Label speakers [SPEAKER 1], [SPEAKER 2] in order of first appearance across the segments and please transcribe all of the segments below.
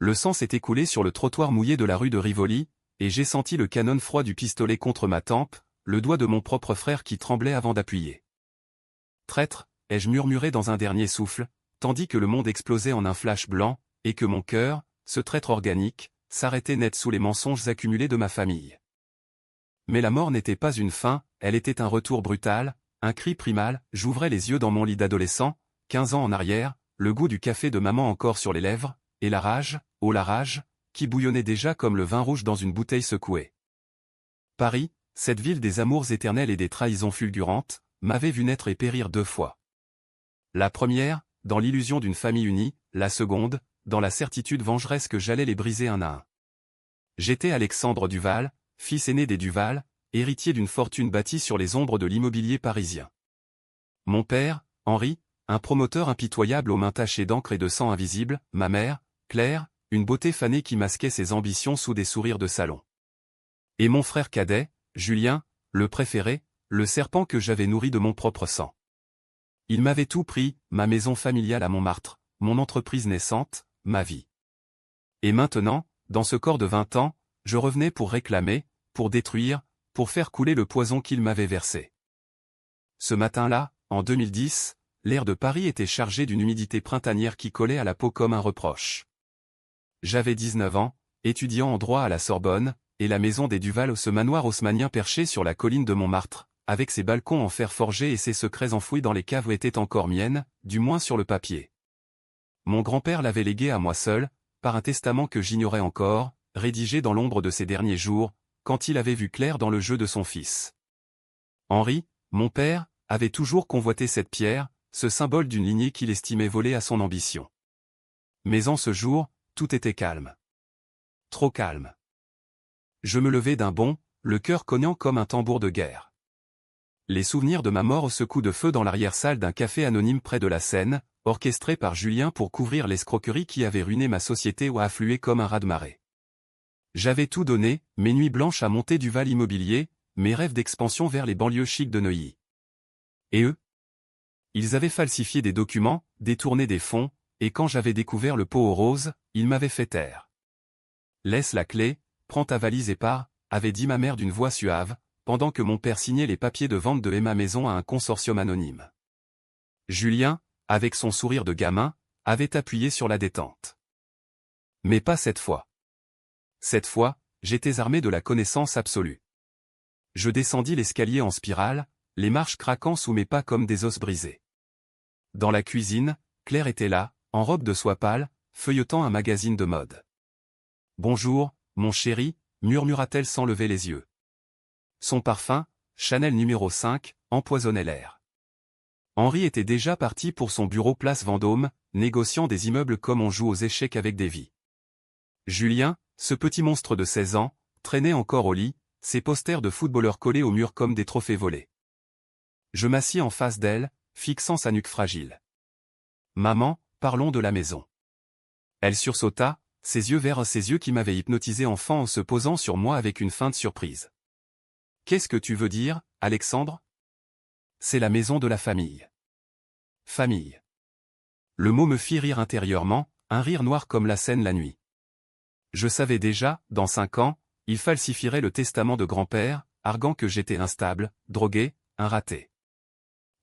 [SPEAKER 1] Le sang s'est écoulé sur le trottoir mouillé de la rue de Rivoli, et j'ai senti le canon froid du pistolet contre ma tempe, le doigt de mon propre frère qui tremblait avant d'appuyer. Traître, ai-je murmuré dans un dernier souffle, tandis que le monde explosait en un flash blanc, et que mon cœur, ce traître organique, s'arrêtait net sous les mensonges accumulés de ma famille. Mais la mort n'était pas une fin, elle était un retour brutal, un cri primal. J'ouvrais les yeux dans mon lit d'adolescent, 15 ans en arrière, le goût du café de maman encore sur les lèvres, et la rage, oh la rage, qui bouillonnait déjà comme le vin rouge dans une bouteille secouée. Paris, cette ville des amours éternels et des trahisons fulgurantes, m'avait vu naître et périr 2 fois. La première, dans l'illusion d'une famille unie, la seconde, dans la certitude vengeresse que j'allais les briser un à un. J'étais Alexandre Duval, fils aîné des Duval, héritier d'une fortune bâtie sur les ombres de l'immobilier parisien. Mon père, Henri, un promoteur impitoyable aux mains tachées d'encre et de sang invisible, ma mère, Claire, une beauté fanée qui masquait ses ambitions sous des sourires de salon. Et mon frère cadet, Julien, le préféré, le serpent que j'avais nourri de mon propre sang. Il m'avait tout pris, ma maison familiale à Montmartre, mon entreprise naissante, ma vie. Et maintenant, dans ce corps de 20 ans, je revenais pour réclamer, pour détruire, pour faire couler le poison qu'il m'avait versé. Ce matin-là, en 2010, l'air de Paris était chargé d'une humidité printanière qui collait à la peau comme un reproche. J'avais 19 ans, étudiant en droit à la Sorbonne, et la maison des Duval, ce manoir haussmannien perché sur la colline de Montmartre, avec ses balcons en fer forgé et ses secrets enfouis dans les caves était encore mienne, du moins sur le papier. Mon grand-père l'avait légué à moi seul, par un testament que j'ignorais encore, rédigé dans l'ombre de ses derniers jours, quand il avait vu clair dans le jeu de son fils. Henri, mon père, avait toujours convoité cette pierre, ce symbole d'une lignée qu'il estimait voler à son ambition. Mais en ce jour, tout était calme. Trop calme. Je me levai d'un bond, le cœur cognant comme un tambour de guerre. Les souvenirs de ma mort au secouent de feu dans l'arrière-salle d'un café anonyme près de la Seine, orchestré par Julien pour couvrir l'escroquerie qui avait ruiné ma société ou afflué comme un raz-de-marée. J'avais tout donné, mes nuits blanches à monter du Val immobilier, mes rêves d'expansion vers les banlieues chics de Neuilly. Et eux? Ils avaient falsifié des documents, détourné des fonds, et quand j'avais découvert le pot aux roses, ils m'avaient fait taire. Laisse la clé, prends ta valise et pars, avait dit ma mère d'une voix suave, pendant que mon père signait les papiers de vente de ma maison à un consortium anonyme. Julien, avec son sourire de gamin, avait appuyé sur la détente. Mais pas cette fois. Cette fois, j'étais armé de la connaissance absolue. Je descendis l'escalier en spirale, les marches craquant sous mes pas comme des os brisés. Dans la cuisine, Claire était là, en robe de soie pâle, feuilletant un magazine de mode. « Bonjour, mon chéri », murmura-t-elle sans lever les yeux. Son parfum, Chanel numéro 5, empoisonnait l'air. Henri était déjà parti pour son bureau place Vendôme, négociant des immeubles comme on joue aux échecs avec des vies. Julien, ce petit monstre de 16 ans, traînait encore au lit, ses posters de footballeurs collés au mur comme des trophées volés. Je m'assis en face d'elle, fixant sa nuque fragile. « Maman, parlons de la maison. » Elle sursauta, ses yeux vers ses yeux qui m'avaient hypnotisé enfant en se posant sur moi avec une feinte surprise. « Qu'est-ce que tu veux dire, Alexandre ? » C'est la maison de la famille. Famille. Le mot me fit rire intérieurement, un rire noir comme la Seine la nuit. Je savais déjà, dans 5 ans, il falsifierait le testament de grand-père, arguant que j'étais instable, drogué, un raté.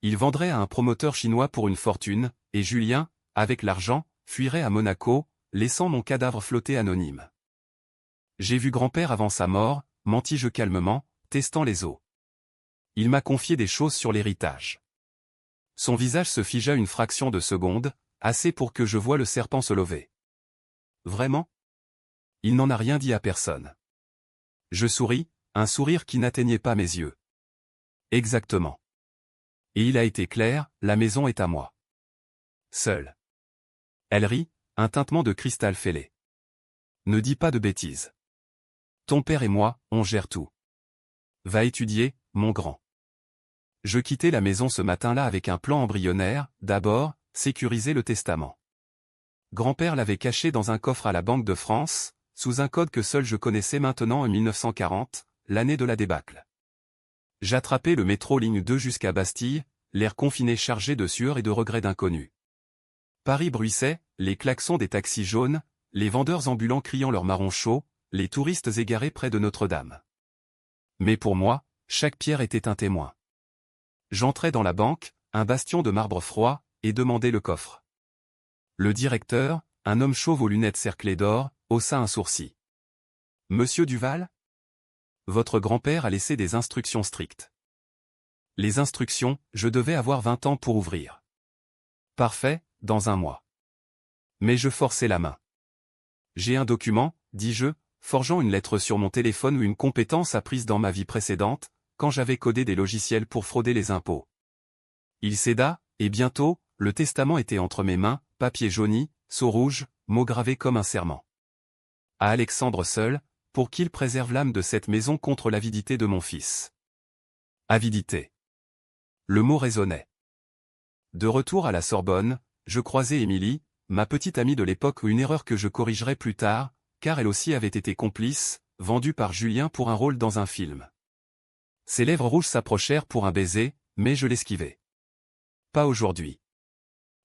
[SPEAKER 1] Il vendrait à un promoteur chinois pour une fortune, et Julien, avec l'argent, fuirait à Monaco, laissant mon cadavre flotter anonyme. J'ai vu grand-père avant sa mort, mentis-je calmement, testant les os. Il m'a confié des choses sur l'héritage. Son visage se figea une fraction de seconde, assez pour que je voie le serpent se lever. Vraiment ? Il n'en a rien dit à personne. Je souris, un sourire qui n'atteignait pas mes yeux. Exactement. Et il a été clair, la maison est à moi. Seul. Elle rit, un tintement de cristal fêlé. Ne dis pas de bêtises. Ton père et moi, on gère tout. Va étudier, mon grand. Je quittai la maison ce matin-là avec un plan embryonnaire, d'abord, sécuriser le testament. Grand-père l'avait caché dans un coffre à la Banque de France, sous un code que seul je connaissais maintenant en 1940, l'année de la débâcle. J'attrapais le métro ligne 2 jusqu'à Bastille, l'air confiné chargé de sueur et de regrets d'inconnus. Paris bruissait, les klaxons des taxis jaunes, les vendeurs ambulants criant leur marron chaud, les touristes égarés près de Notre-Dame. Mais pour moi, chaque pierre était un témoin. J'entrais dans la banque, un bastion de marbre froid, et demandais le coffre. Le directeur, un homme chauve aux lunettes cerclées d'or, haussa un sourcil. « Monsieur Duval ? Votre grand-père a laissé des instructions strictes. » Les instructions, je devais avoir 20 ans pour ouvrir. Parfait, dans un mois. Mais je forçai la main. J'ai un document, dis-je, forgeant une lettre sur mon téléphone ou une compétence apprise dans ma vie précédente, quand j'avais codé des logiciels pour frauder les impôts. Il céda, et bientôt, le testament était entre mes mains, papier jauni, sceau rouge, mots gravés comme un serment. À Alexandre seul, pour qu'il préserve l'âme de cette maison contre l'avidité de mon fils. Avidité. Le mot résonnait. De retour à la Sorbonne, je croisai Émilie, ma petite amie de l'époque, une erreur que je corrigerai plus tard, car elle aussi avait été complice, vendue par Julien pour un rôle dans un film. Ses lèvres rouges s'approchèrent pour un baiser, mais je l'esquivai. Pas aujourd'hui.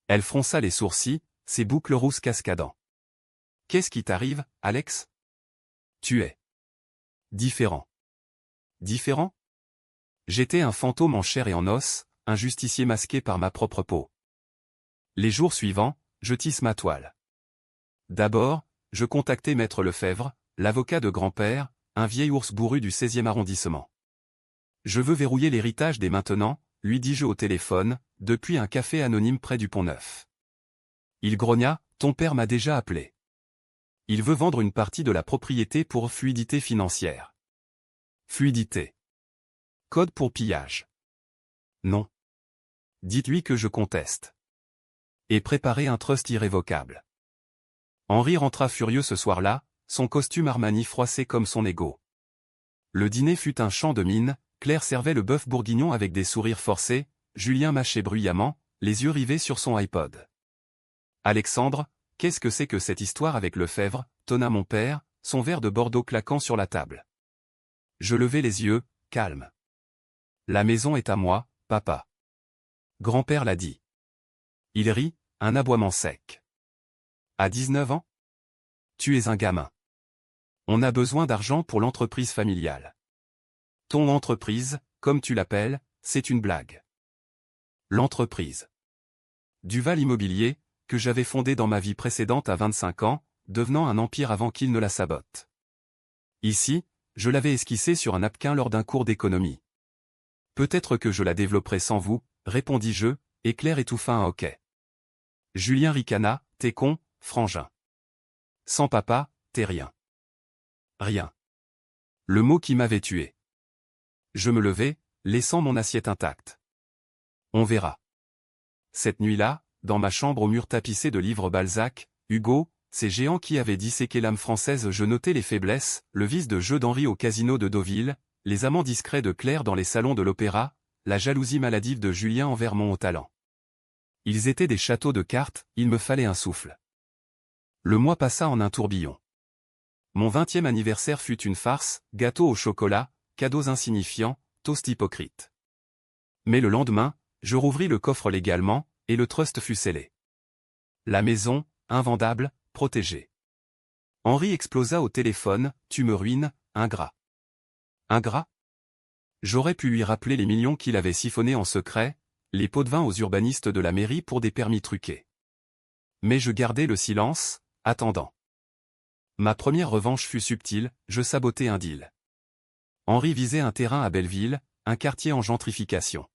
[SPEAKER 1] Elle fronça les sourcils, ses boucles rousses cascadant. « Qu'est-ce qui t'arrive, Alex ? Tu es différent. » Différent ? J'étais un fantôme en chair et en os, un justicier masqué par ma propre peau. Les jours suivants, je tisse ma toile. D'abord, je contactai Maître Lefebvre, l'avocat de grand-père, un vieil ours bourru du 16e arrondissement. « Je veux verrouiller l'héritage dès maintenant, » lui dis-je au téléphone, depuis un café anonyme près du Pont-Neuf. Il grogna, « Ton père m'a déjà appelé. Il veut vendre une partie de la propriété pour fluidité financière. » Fluidité. Code pour pillage. Non. Dites-lui que je conteste. Et préparez un trust irrévocable. Henri rentra furieux ce soir-là, son costume Armani froissé comme son ego. Le dîner fut un chant de mine, Claire servait le bœuf bourguignon avec des sourires forcés, Julien mâchait bruyamment, les yeux rivés sur son iPod. « Alexandre, qu'est-ce que c'est que cette histoire avec Lefebvre » tonna mon père, son verre de Bordeaux claquant sur la table. Je levai les yeux, calme. « La maison est à moi, papa. » Grand-père l'a dit. Il rit, un aboiement sec. « À 19 ans ? Tu es un gamin. On a besoin d'argent pour l'entreprise familiale. Ton entreprise, comme tu l'appelles, c'est une blague. » L'entreprise Duval Immobilier, que j'avais fondée dans ma vie précédente à 25 ans, devenant un empire avant qu'il ne la sabote. Ici, je l'avais esquissée sur un napkin lors d'un cours d'économie. Peut-être que je la développerai sans vous, répondis-je, et Claire étouffa un hoquet. Julien ricana, t'es con, frangin. Sans papa, t'es rien. Rien. Le mot qui m'avait tué. Je me levai, laissant mon assiette intacte. On verra. Cette nuit-là, dans ma chambre aux murs tapissés de livres Balzac, Hugo, ces géants qui avaient disséqué l'âme française, je notais les faiblesses, le vice de jeu d'Henri au casino de Deauville, les amants discrets de Claire dans les salons de l'opéra, la jalousie maladive de Julien envers mon haut talent. Ils étaient des châteaux de cartes, il me fallait un souffle. Le mois passa en un tourbillon. Mon 20e anniversaire fut une farce, gâteau au chocolat, cadeaux insignifiants, toast hypocrite. Mais le lendemain, je rouvris le coffre légalement, et le trust fut scellé. La maison, invendable, protégée. Henri explosa au téléphone, « Tu me ruines, ingrat. » Ingrat ? J'aurais pu lui rappeler les millions qu'il avait siphonnés en secret, les pots de vin aux urbanistes de la mairie pour des permis truqués. Mais je gardai le silence, attendant. Ma première revanche fut subtile, je sabotai un deal. Henri visait un terrain à Belleville, un quartier en gentrification.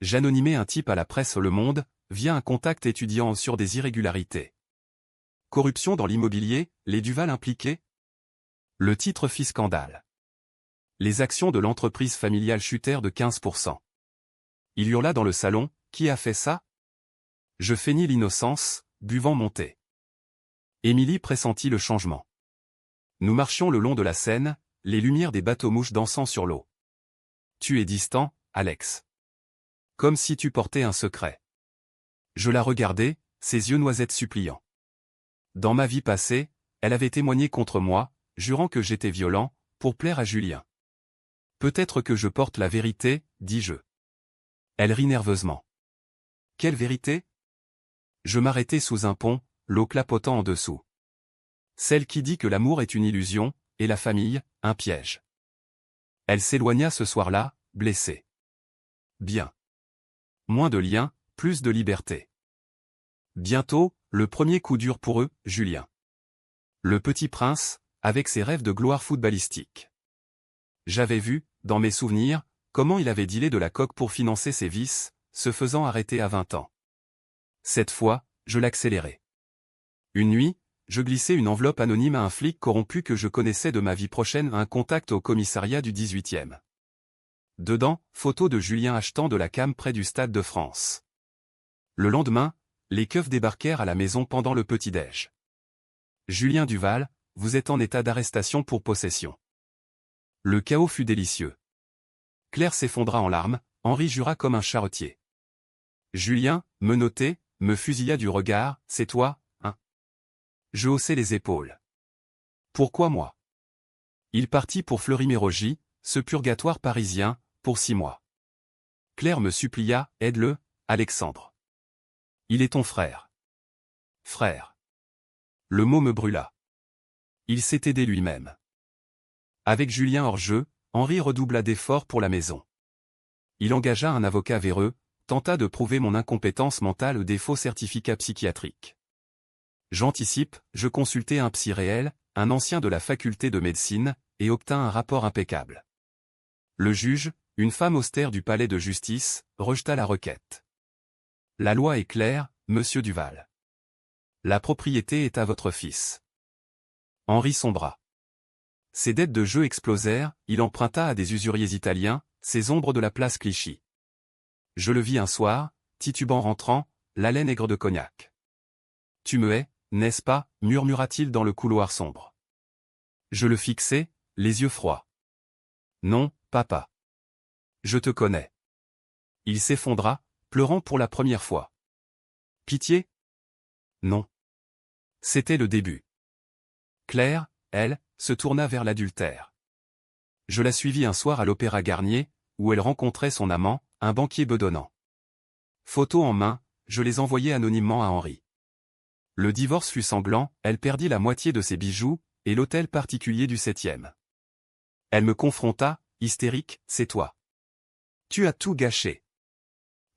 [SPEAKER 1] J'anonymais un type à la presse Le Monde, via un contact étudiant sur des irrégularités. Corruption dans l'immobilier, les Duval impliqués ? Le titre fit scandale. Les actions de l'entreprise familiale chutèrent de 15%. Il hurla dans le salon, « Qui a fait ça ?» Je feignis l'innocence, buvant mon thé. Émilie pressentit le changement. Nous marchions le long de la Seine, les lumières des bateaux-mouches dansant sur l'eau. « Tu es distant, Alex. Comme si tu portais un secret. » Je la regardai, ses yeux noisettes suppliants. Dans ma vie passée, elle avait témoigné contre moi, jurant que j'étais violent, pour plaire à Julien. Peut-être que je porte la vérité, dis-je. Elle rit nerveusement. Quelle vérité ? Je m'arrêtai sous un pont, l'eau clapotant en dessous. Celle qui dit que l'amour est une illusion, et la famille, un piège. Elle s'éloigna ce soir-là, blessée. Bien. Moins de liens, plus de liberté. Bientôt, le premier coup dur pour eux, Julien. Le petit prince, avec ses rêves de gloire footballistique. J'avais vu, dans mes souvenirs, comment il avait dealé de la coque pour financer ses vices, se faisant arrêter à 20 ans. Cette fois, je l'accélérais. Une nuit, je glissais une enveloppe anonyme à un flic corrompu que je connaissais de ma vie prochaine à un contact au commissariat du 18e. Dedans, photo de Julien achetant de la cam près du Stade de France. Le lendemain, les keufs débarquèrent à la maison pendant le petit-déj. Julien Duval, vous êtes en état d'arrestation pour possession. Le chaos fut délicieux. Claire s'effondra en larmes, Henri jura comme un charretier. Julien, menotté, me fusilla du regard, c'est toi, hein? Je haussai les épaules. Pourquoi moi? Il partit pour Fleury-Mérogis, ce purgatoire parisien, pour 6 mois. Claire me supplia, aide-le, Alexandre. Il est ton frère. Frère. Le mot me brûla. Il s'est aidé lui-même. Avec Julien hors jeu, Henri redoubla d'efforts pour la maison. Il engagea un avocat véreux, tenta de prouver mon incompétence mentale des faux certificats psychiatriques. J'anticipe, je consultai un psy réel, un ancien de la faculté de médecine, et obtins un rapport impeccable. Le juge, une femme austère du palais de justice, rejeta la requête. La loi est claire, monsieur Duval. La propriété est à votre fils. Henri sombra. Ses dettes de jeu explosèrent, il emprunta à des usuriers italiens, ces ombres de la place Clichy. Je le vis un soir, titubant rentrant, l'haleine aigre de cognac. Tu me hais, n'est-ce pas, murmura-t-il dans le couloir sombre. Je le fixai, les yeux froids. Non, papa. Je te connais. Il s'effondra, pleurant pour la première fois. Pitié? Non. C'était le début. Claire, elle, se tourna vers l'adultère. Je la suivis un soir à l'Opéra Garnier, où elle rencontrait son amant, un banquier bedonnant. Photos en main, je les envoyai anonymement à Henri. Le divorce fut sanglant, elle perdit la moitié de ses bijoux, et l'hôtel particulier du 7e. Elle me confronta, hystérique, c'est toi. Tu as tout gâché.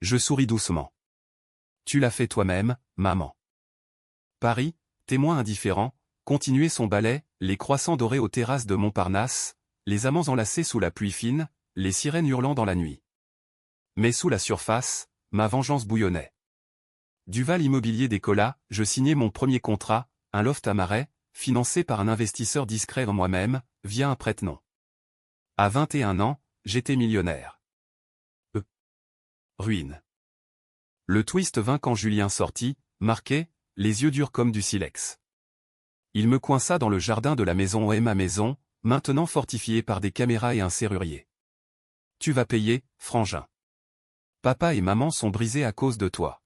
[SPEAKER 1] Je souris doucement. Tu l'as fait toi-même, maman. Paris, témoin indifférent, continuait son ballet, les croissants dorés aux terrasses de Montparnasse, les amants enlacés sous la pluie fine, les sirènes hurlant dans la nuit. Mais sous la surface, ma vengeance bouillonnait. Duval Immobilier décolla, je signai mon premier contrat, un loft à Marais, financé par un investisseur discret en moi-même, via un prête-nom. À 21 ans, j'étais millionnaire. Ruine. Le twist vint quand Julien sortit, marqué, les yeux durs comme du silex. Il me coinça dans le jardin de la maison et ma maison, maintenant fortifiée par des caméras et un serrurier. Tu vas payer, frangin. Papa et maman sont brisés à cause de toi.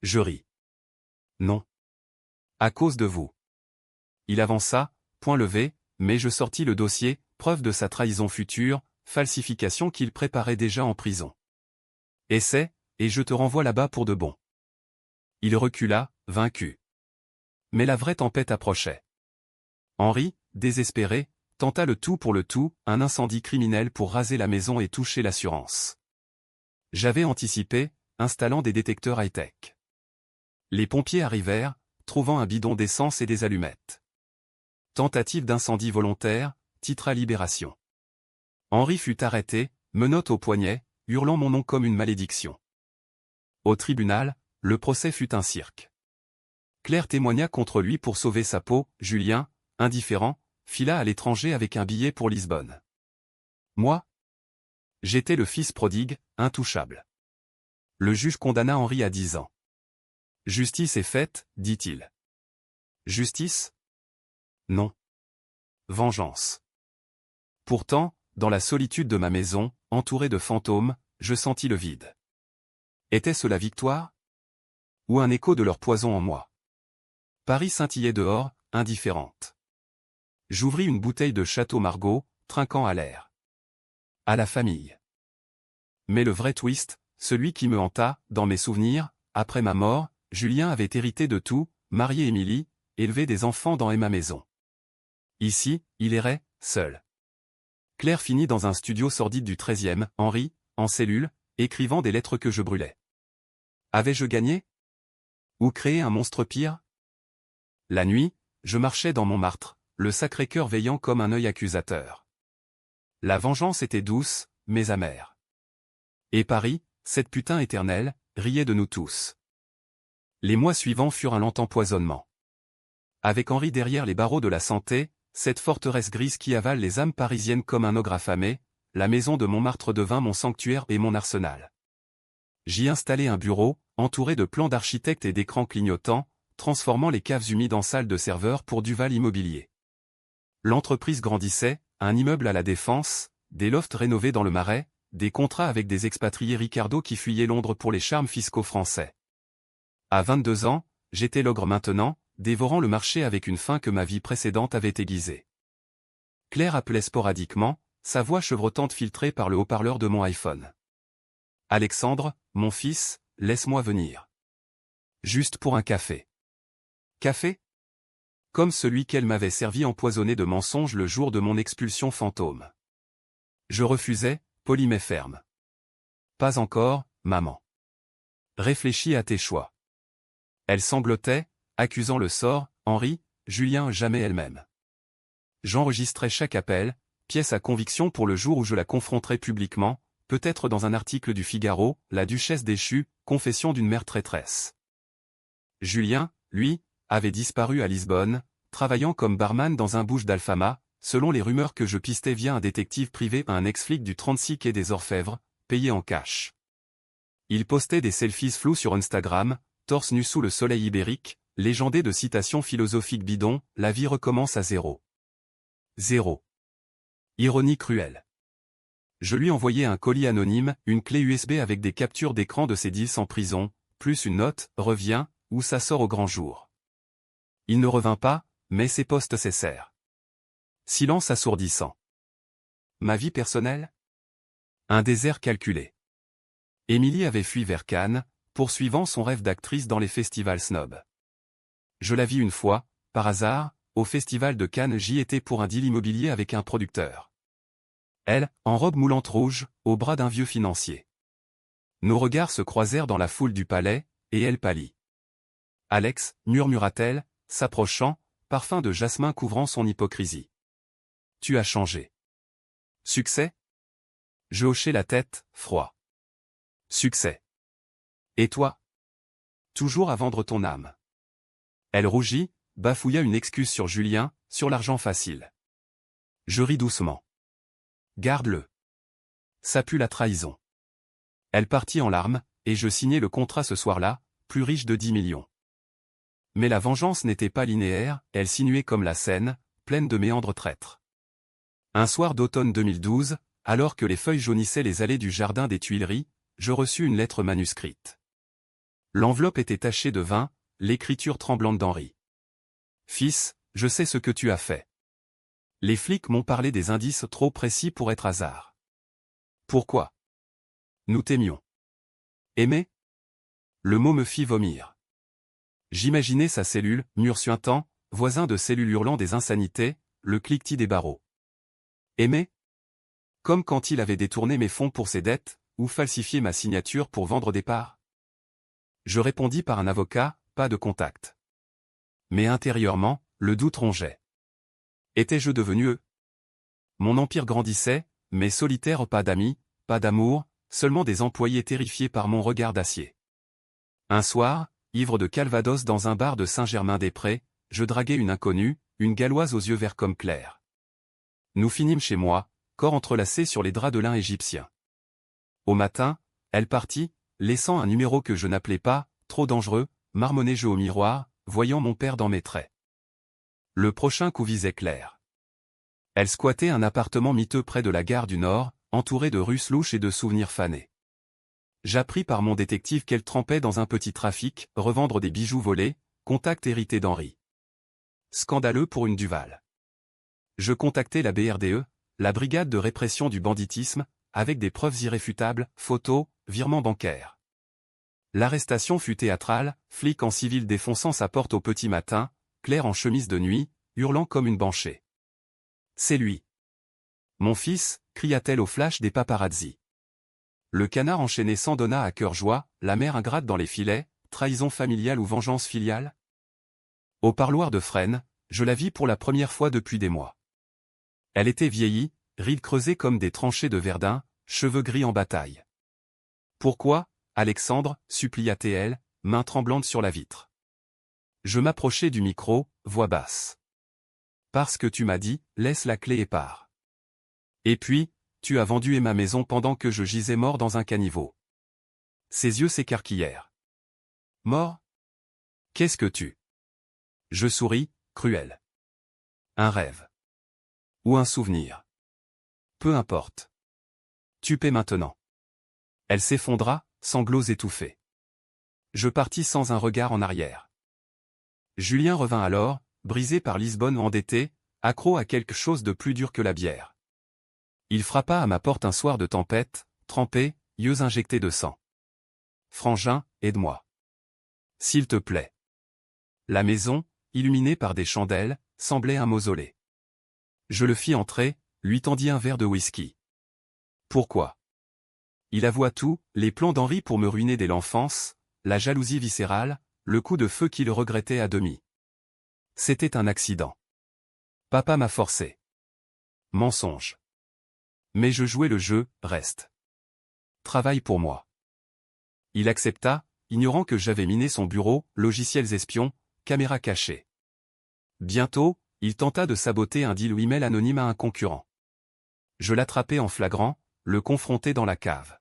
[SPEAKER 1] Je ris. Non. À cause de vous. Il avança, point levé, mais je sortis le dossier, preuve de sa trahison future, falsification qu'il préparait déjà en prison. Essaie, et je te renvoie là-bas pour de bon. Il recula, vaincu. Mais la vraie tempête approchait. Henri, désespéré, tenta le tout pour le tout, un incendie criminel pour raser la maison et toucher l'assurance. J'avais anticipé, installant des détecteurs high-tech. Les pompiers arrivèrent, trouvant un bidon d'essence et des allumettes. Tentative d'incendie volontaire, titre à Libération. Henri fut arrêté, menottes au poignet, hurlant mon nom comme une malédiction. Au tribunal, le procès fut un cirque. Claire témoigna contre lui pour sauver sa peau, Julien, indifférent, fila à l'étranger avec un billet pour Lisbonne. Moi? J'étais le fils prodigue, intouchable. Le juge condamna Henri à 10 ans. Justice est faite, dit-il. Justice? Non. Vengeance. Pourtant, dans la solitude de ma maison, entouré de fantômes, je sentis le vide. Était-ce la victoire? Ou un écho de leur poison en moi? Paris scintillait dehors, indifférente. J'ouvris une bouteille de Château Margaux, trinquant à l'air. À la famille. Mais le vrai twist, celui qui me hanta, dans mes souvenirs, après ma mort, Julien avait hérité de tout, marié Émilie, élever des enfants dans Emma Maison. Ici, il errait, seul. Claire finit dans un studio sordide du 13e, Henri, en cellule, écrivant des lettres que je brûlais. Avais-je gagné? Ou créé un monstre pire? La nuit, je marchais dans Montmartre, le Sacré-Cœur veillant comme un œil accusateur. La vengeance était douce, mais amère. Et Paris, cette putain éternelle, riait de nous tous. Les mois suivants furent un lent empoisonnement. Avec Henri derrière les barreaux de la santé, cette forteresse grise qui avale les âmes parisiennes comme un ogre affamé, la maison de Montmartre devint mon sanctuaire et mon arsenal. J'y installai un bureau, entouré de plans d'architectes et d'écrans clignotants, transformant les caves humides en salles de serveurs pour Duval Immobilier. L'entreprise grandissait, un immeuble à la Défense, des lofts rénovés dans le Marais, des contrats avec des expatriés Ricardo qui fuyaient Londres pour les charmes fiscaux français. À 22 ans, j'étais l'ogre maintenant, dévorant le marché avec une faim que ma vie précédente avait aiguisée. Claire appelait sporadiquement, sa voix chevrotante filtrée par le haut-parleur de mon iPhone. « Alexandre, mon fils, laisse-moi venir. Juste pour un café. » Café? Comme celui qu'elle m'avait servi empoisonné de mensonges le jour de mon expulsion fantôme. Je refusais, poli mais ferme. « Pas encore, maman. Réfléchis à tes choix. » Elle sanglotait, accusant le sort, Henri, Julien jamais elle-même. J'enregistrais chaque appel, pièce à conviction pour le jour où je la confronterais publiquement, peut-être dans un article du Figaro, la duchesse déchue, confession d'une mère traîtresse. Julien, lui, avait disparu à Lisbonne, travaillant comme barman dans un bouge d'Alfama, selon les rumeurs que je pistais via un détective privé à un ex-flic du 36 quai des Orfèvres, payé en cash. Il postait des selfies flous sur Instagram, torse nu sous le soleil ibérique, légendé de citations philosophiques bidons, la vie recommence à zéro. Zéro. Ironie cruelle. Je lui envoyais un colis anonyme, une clé USB avec des captures d'écran de ses deals en prison, plus une note, reviens, ou ça sort au grand jour. Il ne revint pas, mais ses postes cessèrent. Silence assourdissant. Ma vie personnelle? Un désert calculé. Émilie avait fui vers Cannes, poursuivant son rêve d'actrice dans les festivals snobs. Je la vis une fois, par hasard, au festival de Cannes. J'y étais pour un deal immobilier avec un producteur. Elle, en robe moulante rouge, au bras d'un vieux financier. Nos regards se croisèrent dans la foule du palais, et elle pâlit. « Alex » murmura-t-elle, s'approchant, parfum de jasmin couvrant son hypocrisie. « Tu as changé. » Succès? Je hochai la tête, froid. Succès. Et toi? Toujours à vendre ton âme. Elle rougit, bafouilla une excuse sur Julien, sur l'argent facile. Je ris doucement. Garde-le. Ça pue la trahison. Elle partit en larmes, et je signai le contrat ce soir-là, plus riche de 10 millions. Mais la vengeance n'était pas linéaire, elle sinuait comme la Seine, pleine de méandres traîtres. Un soir d'automne 2012, alors que les feuilles jaunissaient les allées du jardin des Tuileries, je reçus une lettre manuscrite. L'enveloppe était tachée de vin, l'écriture tremblante d'Henri. « Fils, je sais ce que tu as fait. Les flics m'ont parlé des indices trop précis pour être hasard. Pourquoi? Nous t'aimions. Aimer? Le mot me fit vomir. J'imaginais sa cellule, mur suintant, voisin de cellule hurlant des insanités, le cliquetis des barreaux. Aimer? Comme quand il avait détourné mes fonds pour ses dettes, ou falsifié ma signature pour vendre des parts. Je répondis par un avocat, pas de contact. Mais intérieurement, le doute rongeait. Étais-je devenu eux? Mon empire grandissait, mais solitaire, pas d'amis, pas d'amour, seulement des employés terrifiés par mon regard d'acier. Un soir, ivre de Calvados dans un bar de Saint-Germain-des-Prés, je draguai une inconnue, une galloise aux yeux verts comme clair. Nous finîmes chez moi, corps entrelacés sur les draps de lin égyptiens. Au matin, elle partit, laissant un numéro que je n'appelais pas, trop dangereux, marmonnai-je au miroir, voyant mon père dans mes traits. Le prochain coup visait clair. Elle squattait un appartement miteux près de la gare du Nord, entouré de Russes louches et de souvenirs fanés. J'appris par mon détective qu'elle trempait dans un petit trafic, revendre des bijoux volés, contact hérité d'Henri. Scandaleux pour une Duval. Je contactai la BRDE, la brigade de répression du banditisme, avec des preuves irréfutables, photos, virements bancaires. L'arrestation fut théâtrale, flic en civil défonçant sa porte au petit matin, Claire en chemise de nuit, hurlant comme une banshee. C'est lui. Mon fils, cria-t-elle au flash des paparazzi. Le canard enchaîné s'en donna à cœur joie, la mère ingrate dans les filets, trahison familiale ou vengeance filiale? Au parloir de Fresnes, je la vis pour la première fois depuis des mois. Elle était vieillie, rides creusées comme des tranchées de Verdun, cheveux gris en bataille. Pourquoi, Alexandre, supplia-t-elle, main tremblante sur la vitre. Je m'approchai du micro, voix basse. Parce que tu m'as dit, laisse la clé et pars. Et puis, tu as vendu ma maison pendant que je gisais mort dans un caniveau. Ses yeux s'écarquillèrent. Mort? Qu'est-ce que tu? Je souris, cruel. Un rêve. Ou un souvenir. Peu importe. Tu paies maintenant. Elle s'effondra, sanglots étouffés. Je partis sans un regard en arrière. Julien revint alors, brisé par Lisbonne endettée, accro à quelque chose de plus dur que la bière. Il frappa à ma porte un soir de tempête, trempé, yeux injectés de sang. Frangin, aide-moi. S'il te plaît. La maison, illuminée par des chandelles, semblait un mausolée. Je le fis entrer, lui tendis un verre de whisky. Pourquoi? Il avoua tout, les plans d'Henri pour me ruiner dès l'enfance, la jalousie viscérale, le coup de feu qu'il regrettait à demi. C'était un accident. Papa m'a forcé. Mensonge. Mais je jouais le jeu, reste. Travaille pour moi. Il accepta, ignorant que j'avais miné son bureau, logiciels espions, caméras cachées. Bientôt, il tenta de saboter un deal email anonyme à un concurrent. Je l'attrapai en flagrant, le confrontai dans la cave.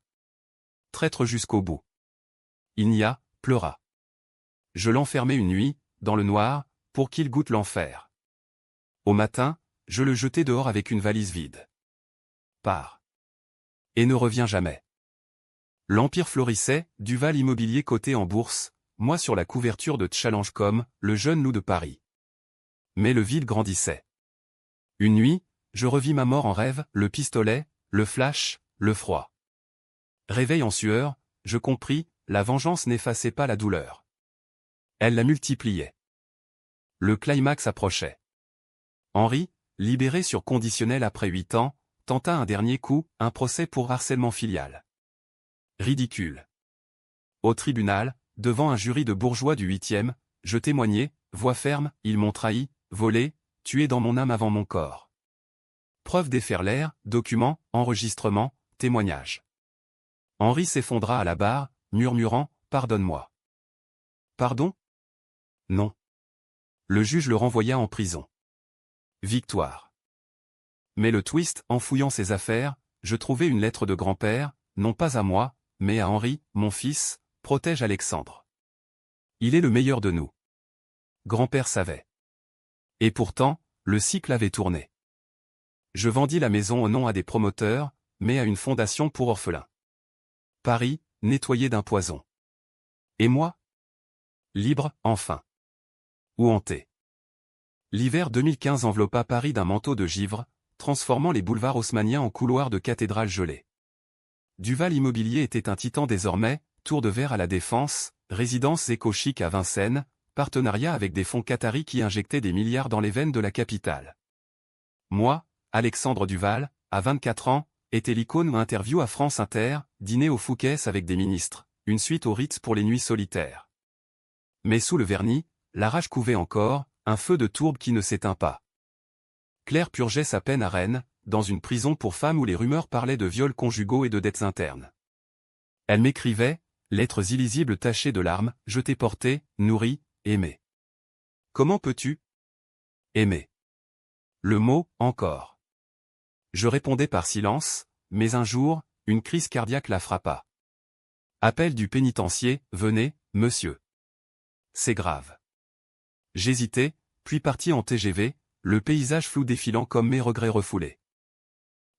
[SPEAKER 1] Traître jusqu'au bout. Il nia, pleura. Je l'enfermai une nuit, dans le noir, pour qu'il goûte l'enfer. Au matin, je le jetai dehors avec une valise vide. Pars. Et ne reviens jamais. L'empire florissait, Duval Immobilier coté en bourse, moi sur la couverture de Challenge.com, le jeune loup de Paris. Mais le vide grandissait. Une nuit, je revis ma mort en rêve, le pistolet, le flash, le froid. Réveil en sueur, je compris, la vengeance n'effaçait pas la douleur. Elle la multipliait. Le climax approchait. Henri, libéré sur conditionnel après 8 ans, tenta un dernier coup, un procès pour harcèlement filial. Ridicule. Au tribunal, devant un jury de bourgeois du 8e, je témoignai, voix ferme, ils m'ont trahi, volé, tué dans mon âme avant mon corps. Preuve déferlèrent, documents, enregistrements, témoignages. Henri s'effondra à la barre, murmurant, pardonne-moi. Pardon? Non. Le juge le renvoya en prison. Victoire. Mais le twist, en fouillant ses affaires, je trouvai une lettre de grand-père, non pas à moi, mais à Henri, mon fils, protège Alexandre. Il est le meilleur de nous. Grand-père savait. Et pourtant, le cycle avait tourné. Je vendis la maison au nom à des promoteurs, mais à une fondation pour orphelins. Paris, nettoyé d'un poison. Et moi? Libre, enfin. Ou hanté. L'hiver 2015 enveloppa Paris d'un manteau de givre, transformant les boulevards haussmanniens en couloirs de cathédrales gelées. Duval Immobilier était un titan désormais, tour de verre à la Défense, résidence éco-chic à Vincennes, partenariat avec des fonds qataris qui injectaient des milliards dans les veines de la capitale. Moi, Alexandre Duval, à 24 ans, était l'icône interview à France Inter, dîner au Fouquet's avec des ministres, une suite au Ritz pour les nuits solitaires. Mais sous le vernis, la rage couvait encore, un feu de tourbe qui ne s'éteint pas. Claire purgeait sa peine à Rennes, dans une prison pour femmes où les rumeurs parlaient de viols conjugaux et de dettes internes. Elle m'écrivait, lettres illisibles tachées de larmes, je t'ai porté, nourri, aimé. Comment peux-tu aimer? Le mot, encore. Je répondais par silence, mais un jour, une crise cardiaque la frappa. Appel du pénitencier, venez, monsieur. C'est grave. J'hésitais, puis partis en TGV, le paysage flou défilant comme mes regrets refoulés.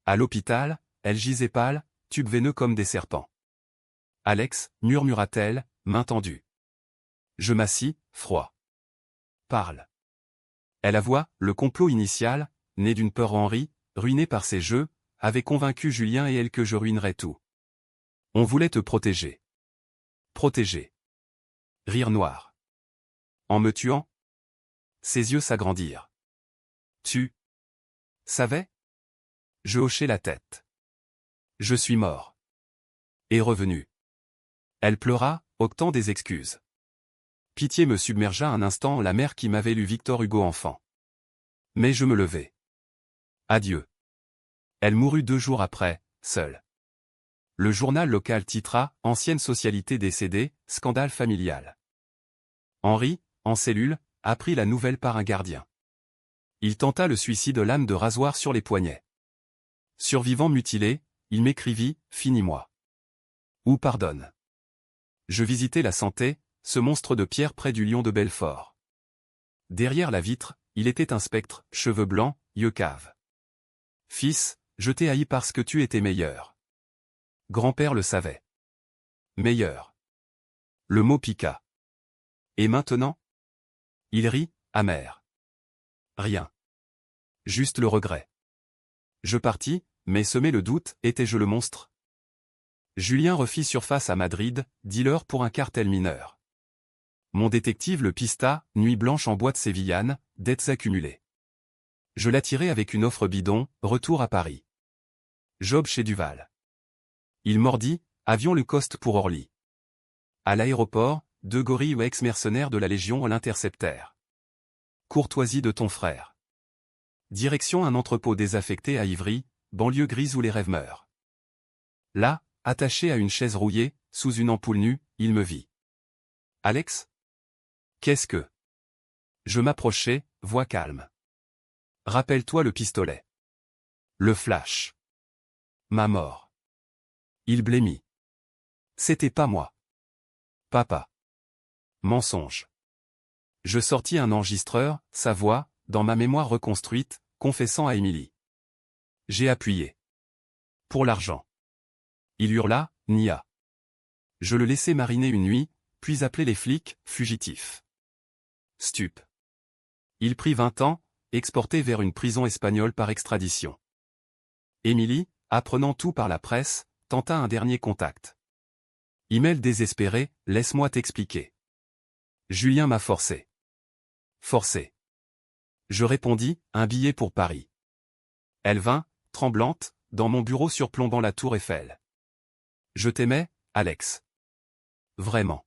[SPEAKER 1] À l'hôpital, elle gisait pâle, tube veineux comme des serpents. Alex, murmura-t-elle, main tendue. Je m'assis, froid. Parle. Elle avoua, le complot initial, né d'une peur Henri, ruiné par ses jeux, avait convaincu Julien et elle que je ruinerais tout. On voulait te protéger. Protéger. Rire noir. En me tuant? Ses yeux s'agrandirent. Tu savais? Je hochai la tête. Je suis mort. Et revenu. Elle pleura, octant des excuses. Pitié me submergea un instant, la mère qui m'avait lu Victor Hugo enfant. Mais je me levai. Adieu. Elle mourut 2 jours après, seule. Le journal local titra « Ancienne socialité décédée, scandale familial ». Henri, en cellule, apprit la nouvelle par un gardien. Il tenta le suicide lame de rasoir sur les poignets. Survivant mutilé, il m'écrivit « Finis-moi ». Ou pardonne. Je visitai la santé, ce monstre de pierre près du lion de Belfort. Derrière la vitre, il était un spectre, cheveux blancs, yeux caves. Fils, je t'ai haï parce que tu étais meilleur. Grand-père le savait. Meilleur. Le mot piqua. Et maintenant? Il rit, amer. Rien. Juste le regret. Je partis, mais semé le doute, étais-je le monstre? Julien refit surface à Madrid, dealer pour un cartel mineur. Mon détective le pista, nuit blanche en boîte sévillane, dettes accumulées. Je l'attirai avec une offre bidon, retour à Paris. Job chez Duval. Il mordit, avion le coste pour Orly. À l'aéroport, 2 gorilles ou ex-mercenaires de la Légion l'interceptèrent. Courtoisie de ton frère. Direction un entrepôt désaffecté à Ivry, banlieue grise où les rêves meurent. Là, attaché à une chaise rouillée, sous une ampoule nue, il me vit. Alex? Qu'est-ce que? Je m'approchai, voix calme. Rappelle-toi le pistolet. Le flash. Ma mort. Il blêmit. C'était pas moi. Papa. Mensonge. Je sortis un enregistreur, sa voix, dans ma mémoire reconstruite, confessant à Émilie. J'ai appuyé. Pour l'argent. Il hurla, nia. Je le laissai mariner une nuit, puis appeler les flics, fugitifs. Stup. Il prit 20 ans, exporté vers une prison espagnole par extradition. Émilie, apprenant tout par la presse, tenta un dernier contact. Email désespéré, laisse-moi t'expliquer. Julien m'a forcé. Forcé. Je répondis, un billet pour Paris. Elle vint, tremblante, dans mon bureau surplombant la tour Eiffel. Je t'aimais, Alex. Vraiment.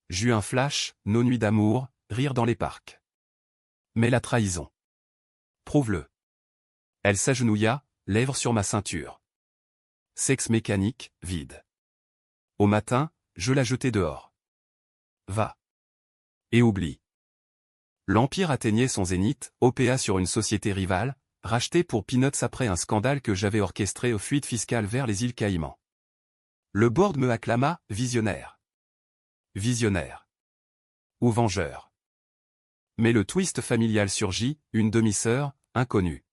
[SPEAKER 1] J'eus un flash, nos nuits d'amour, rire dans les parcs. Mais la trahison. Prouve-le. Elle s'agenouilla, lèvres sur ma ceinture. Sexe mécanique, vide. Au matin, je la jetai dehors. Va. Et oublie. L'Empire atteignait son zénith, OPA sur une société rivale, rachetée pour peanuts après un scandale que j'avais orchestré aux fuites fiscales vers les îles Caïmans. Le board me acclama, visionnaire. Visionnaire. Ou vengeur. Mais le twist familial surgit, une demi-sœur, inconnue.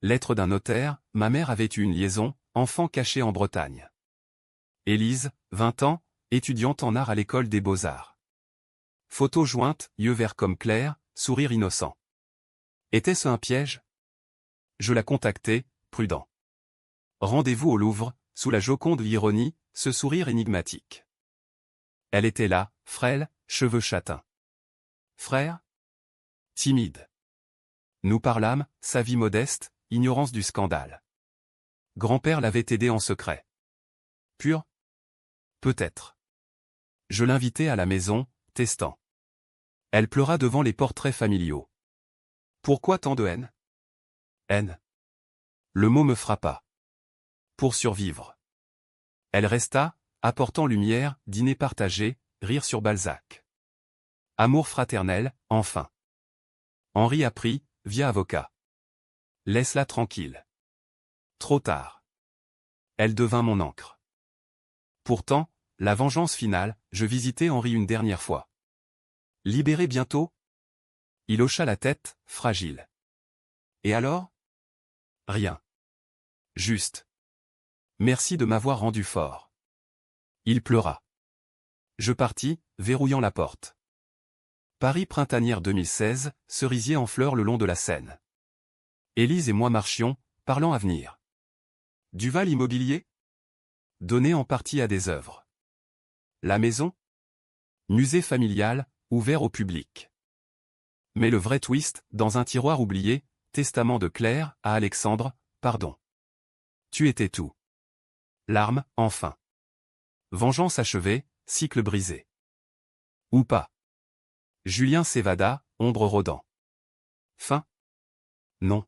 [SPEAKER 1] Lettre d'un notaire, ma mère avait eu une liaison, enfant caché en Bretagne. Élise, 20 ans, étudiante en art à l'école des Beaux-Arts. Photo jointe, yeux verts comme clair, sourire innocent. Était-ce un piège? Je la contactai, prudent. Rendez-vous au Louvre, sous la joconde ironie, ce sourire énigmatique. Elle était là, frêle, cheveux châtains. Frère? Timide. Nous parlâmes, sa vie modeste, ignorance du scandale. Grand-père l'avait aidé en secret. Pur? Peut-être. Je l'invitai à la maison, testant. Elle pleura devant les portraits familiaux. Pourquoi tant de haine? Haine. Le mot me frappa. Pour survivre. Elle resta, apportant lumière, dîner partagé, rire sur Balzac. Amour fraternel, enfin. Henri apprit, via avocat. Laisse-la tranquille. Trop tard. Elle devint mon encre. Pourtant, la vengeance finale, je visitai Henri une dernière fois. Libéré bientôt? Il hocha la tête, fragile. Et alors? Rien. Juste. Merci de m'avoir rendu fort. Il pleura. Je partis, verrouillant la porte. Paris printanière 2016, cerisier en fleurs le long de la Seine. Élise et moi marchions, parlant avenir. Duval Immobilier? Donné en partie à des œuvres. La maison? Musée familial, ouvert au public. Mais le vrai twist, dans un tiroir oublié, testament de Claire, à Alexandre, pardon. Tu étais tout. Larmes, enfin. Vengeance achevée, cycle brisé. Ou pas. Julien s'évada, ombre rôdant. Fin. Non.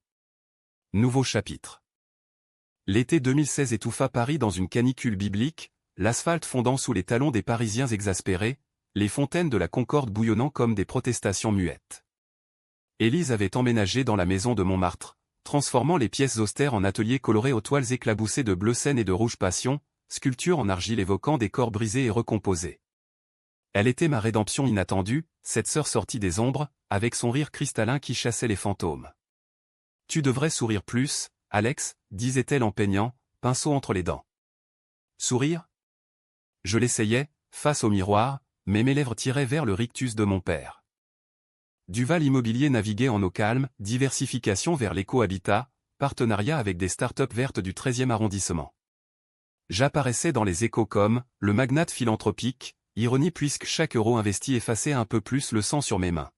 [SPEAKER 1] Nouveau chapitre. L'été 2016 étouffa Paris dans une canicule biblique, l'asphalte fondant sous les talons des Parisiens exaspérés, les fontaines de la Concorde bouillonnant comme des protestations muettes. Élise avait emménagé dans la maison de Montmartre, transformant les pièces austères en ateliers colorés aux toiles éclaboussées de bleu Seine et de rouge passion, sculptures en argile évoquant des corps brisés et recomposés. Elle était ma rédemption inattendue, cette sœur sortie des ombres, avec son rire cristallin qui chassait les fantômes. Tu devrais sourire plus, Alex, disait-elle en peignant, pinceau entre les dents. Sourire? Je l'essayais, face au miroir, mais mes lèvres tiraient vers le rictus de mon père. Duval Immobilier naviguait en eau calme, diversification vers l'éco-habitat, partenariat avec des start-up vertes du 13e arrondissement. J'apparaissais dans les échos comme « le magnate philanthropique », ironie puisque chaque euro investi effaçait un peu plus le sang sur mes mains.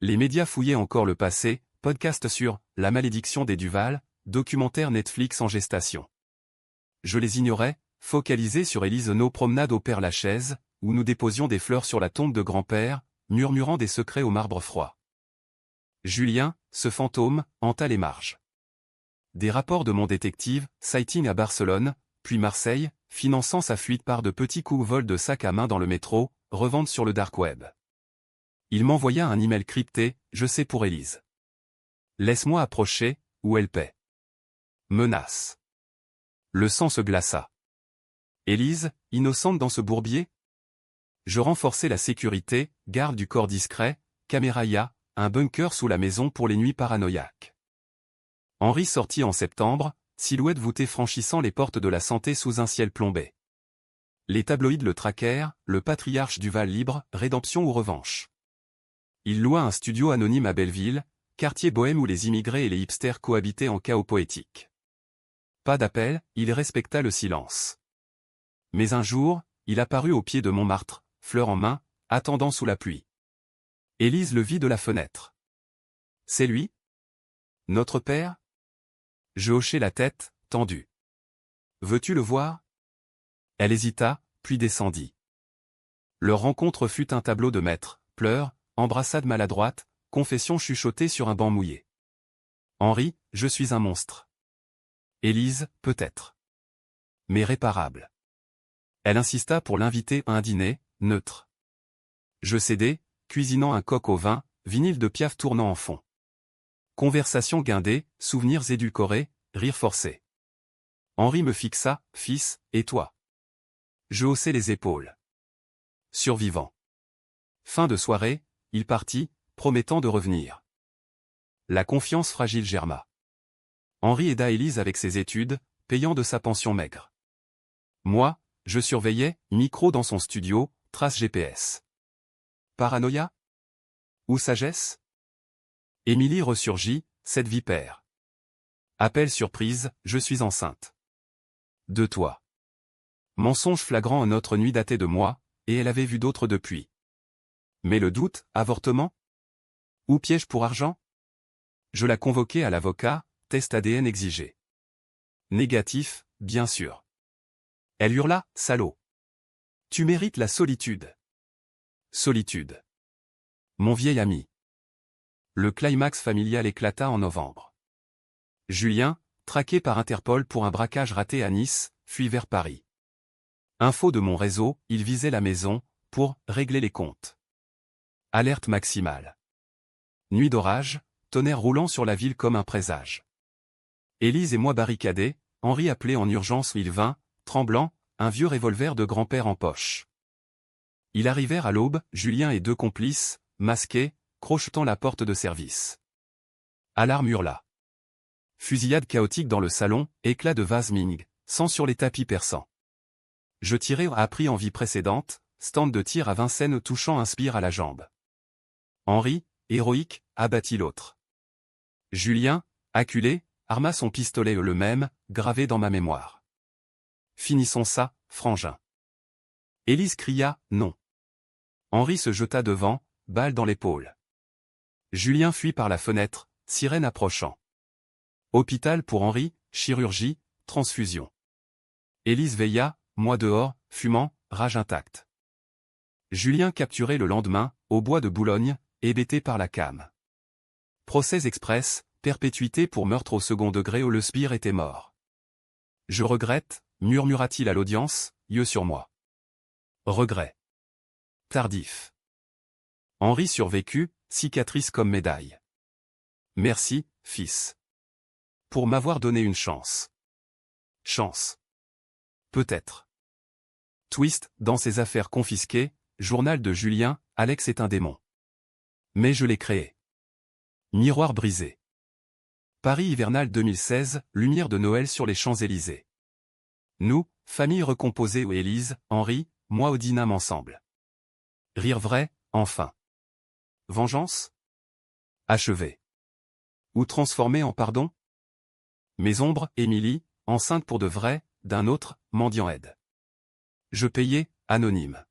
[SPEAKER 1] Les médias fouillaient encore le passé, podcast sur « la malédiction des Duval », documentaire Netflix en gestation. Je les ignorais, focalisé sur Élise nos promenades au Père-Lachaise, où nous déposions des fleurs sur la tombe de grand-père, murmurant des secrets au marbre froid. Julien, ce fantôme, hanta les marges. Des rapports de mon détective, sighting à Barcelone, puis Marseille, finançant sa fuite par de petits coups vols de sac à main dans le métro, revente sur le dark web. Il m'envoya un email crypté, je sais pour Élise. Laisse-moi approcher, ou elle paie. Menace. Le sang se glaça. Élise, innocente dans ce bourbier? Je renforçai la sécurité, garde du corps discret, caméra IA, un bunker sous la maison pour les nuits paranoïaques. Henri sortit en septembre, silhouette voûtée franchissant les portes de la santé sous un ciel plombé. Les tabloïds le traquèrent, le patriarche Duval libre, rédemption ou revanche. Il loua un studio anonyme à Belleville, quartier bohème où les immigrés et les hipsters cohabitaient en chaos poétique. Pas d'appel, il respecta le silence. Mais un jour, il apparut au pied de Montmartre, fleur en main, attendant sous la pluie. Élise le vit de la fenêtre. C'est lui? Notre père? Je hochai la tête, tendue. Veux-tu le voir? Elle hésita, puis descendit. Leur rencontre fut un tableau de maître, pleurs, embrassade maladroite, confession chuchotée sur un banc mouillé. Henri, je suis un monstre. Élise, peut-être. Mais réparable. Elle insista pour l'inviter à un dîner, neutre. Je cédai, cuisinant un coq au vin, vinyle de Piaf tournant en fond. Conversation guindée, souvenirs édulcorés, rire forcé. Henri me fixa, fils, et toi? Je haussai les épaules. Survivant. Fin de soirée, il partit, promettant de revenir. La confiance fragile germa. Henri aida Élise avec ses études, payant de sa pension maigre. Moi, je surveillais, micro dans son studio, trace GPS. Paranoïa? Ou sagesse? Émilie ressurgit, cette vipère. Appel surprise, je suis enceinte. De toi. Mensonge flagrant une autre nuit datait de moi, et elle avait vu d'autres depuis. Mais le doute, avortement? Ou piège pour argent? Je la convoquai à l'avocat, test ADN exigé. Négatif, bien sûr. Elle hurla, salaud. Tu mérites la solitude. Solitude. Mon vieil ami. Le climax familial éclata en novembre. Julien, traqué par Interpol pour un braquage raté à Nice, fuit vers Paris. Info de mon réseau, il visait la maison, pour régler les comptes. Alerte maximale. Nuit d'orage, tonnerre roulant sur la ville comme un présage. Élise et moi barricadés, Henri appelé en urgence il vint, tremblant, un vieux revolver de grand-père en poche. Ils arrivèrent à l'aube, Julien et deux complices, masqués, crochetant la porte de service. Alarme hurla. Fusillade chaotique dans le salon, éclat de vase Ming, sang sur les tapis persans. Je tirai appris en vie précédente, stand de tir à Vincennes touchant un spire à la jambe. Henri, héroïque, abattit l'autre. Julien, acculé, arma son pistolet le même, gravé dans ma mémoire. Finissons ça, frangin. Élise cria, non. Henri se jeta devant, balle dans l'épaule. Julien fuit par la fenêtre, sirène approchant. Hôpital pour Henri, chirurgie, transfusion. Élise veilla, moi dehors, fumant, rage intacte. Julien capturé le lendemain, au bois de Boulogne, hébété par la came. Procès express, perpétuité pour meurtre au second degré où le sbire était mort. Je regrette, murmura-t-il à l'audience, yeux sur moi. Regret. Tardif. Henri survécu, cicatrice comme médaille. Merci, fils. Pour m'avoir donné une chance. Chance. Peut-être. Twist, dans ses affaires confisquées, journal de Julien, Alex est un démon. Mais je l'ai créé. Miroir brisé. Paris hivernal 2016, lumière de Noël sur les Champs-Élysées. Nous, famille recomposée où Élise, Henri, moi au dyname ensemble. Rire vrai, enfin. Vengeance? Achevé. Ou transformé en pardon? Mes ombres, Émilie, enceinte pour de vrai, d'un autre, mendiant aide. Je payais, anonyme.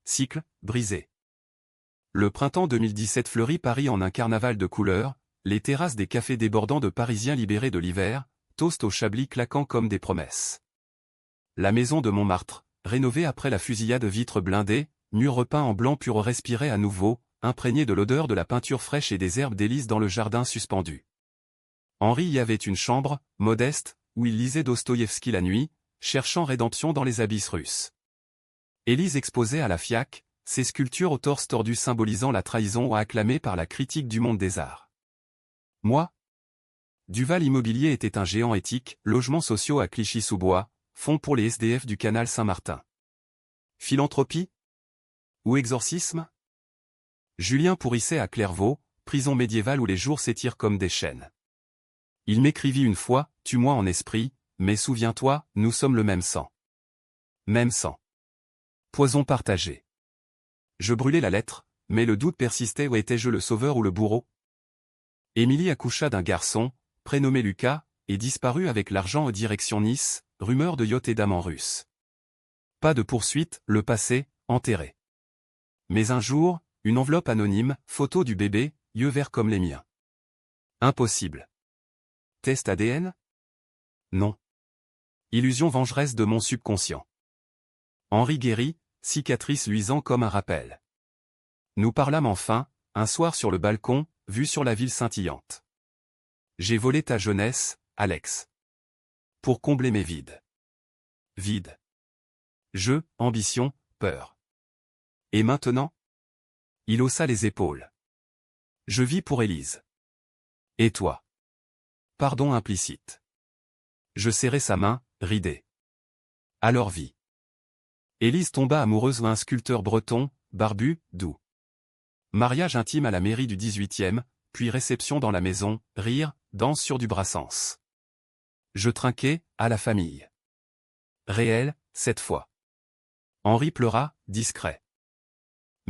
[SPEAKER 1] Cycle, brisé. Le printemps 2017 fleurit Paris en un carnaval de couleurs, les terrasses des cafés débordant de Parisiens libérés de l'hiver, toast au chablis claquant comme des promesses. La maison de Montmartre, rénovée après la fusillade, vitres blindées, murs repeints en blanc pur respirait à nouveau, imprégné de l'odeur de la peinture fraîche et des herbes d'Élise dans le jardin suspendu. Henri y avait une chambre, modeste, où il lisait Dostoïevski la nuit, cherchant rédemption dans les abysses russes. Élise exposait à la FIAC, ses sculptures au torse tordu symbolisant la trahison acclamée par la critique du monde des arts. Moi? Duval Immobilier était un géant éthique, logements sociaux à Clichy-sous-Bois, fonds pour les SDF du canal Saint-Martin. Philanthropie? Ou exorcisme? Julien pourrissait à Clairvaux, prison médiévale où les jours s'étirent comme des chaînes. Il m'écrivit une fois, tue-moi en esprit, mais souviens-toi, nous sommes le même sang. Même sang. Poison partagé. Je brûlai la lettre, mais le doute persistait, où étais-je, le sauveur ou le bourreau? Émilie accoucha d'un garçon, prénommé Lucas, et disparut avec l'argent en direction Nice, rumeur de yacht et d'amants russes. Pas de poursuite, le passé, enterré. Mais un jour, une enveloppe anonyme, photo du bébé, yeux verts comme les miens. Impossible. Test ADN? Non. Illusion vengeresse de mon subconscient. Henri guéri, cicatrice luisant comme un rappel. Nous parlâmes enfin, un soir sur le balcon, vue sur la ville scintillante. J'ai volé ta jeunesse, Alex. Pour combler mes vides. Vide. Jeu, ambition, peur. Et maintenant? Il haussa les épaules. Je vis pour Élise. Et toi? Pardon implicite. Je serrai sa main, ridée. Alors vie. Élise tomba amoureuse d'un sculpteur breton, barbu, doux. Mariage intime à la mairie du 18e, puis réception dans la maison, rire, danse sur du Brassens. Je trinquai, à la famille. Réel, cette fois. Henri pleura, discret.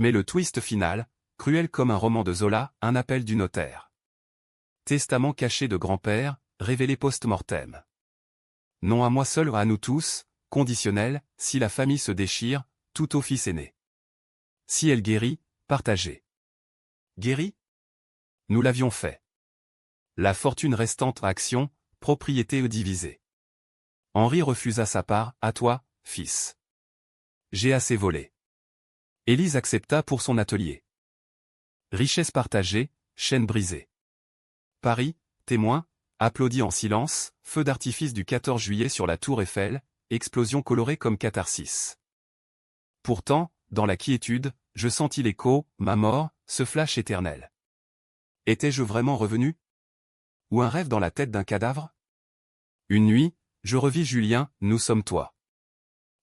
[SPEAKER 1] Mais le twist final, cruel comme un roman de Zola, un appel du notaire. Testament caché de grand-père, révélé post-mortem. Non à moi seul, à nous tous, conditionnel, si la famille se déchire, tout au fils aîné. Si elle guérit, partagée. Guérit? Nous l'avions fait. La fortune restante, action, propriété divisée. Henri refusa sa part, à toi, fils. J'ai assez volé. Élise accepta pour son atelier. Richesse partagée, chaîne brisée. Paris, témoin, applaudit en silence, feu d'artifice du 14 juillet sur la tour Eiffel, explosion colorée comme catharsis. Pourtant, dans la quiétude, je sentis l'écho, ma mort, ce flash éternel. Étais-je vraiment revenu? Ou un rêve dans la tête d'un cadavre? Une nuit, je revis Julien, nous sommes toi.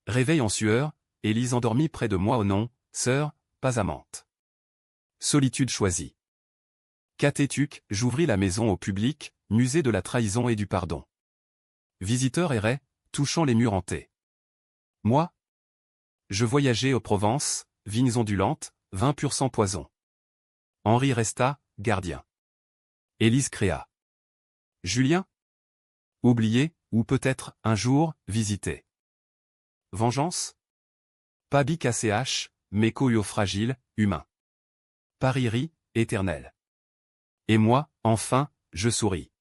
[SPEAKER 1] Réveil en sueur, Élise endormie près de moi, au nom, sœur, pas amante. Solitude choisie. Cathétuque, j'ouvris la maison au public, musée de la trahison et du pardon. Visiteurs erraient, touchant les murs hantés. Moi? Je voyageais aux Provences, vignes ondulantes, vin pur sans poison. Henri resta, gardien. Élise créa. Julien? Oublié, ou peut-être, un jour, visité. Vengeance? Pas bic ACH, mais coyo fragile, humain. Paris rit, éternel. Et moi, enfin, je souris.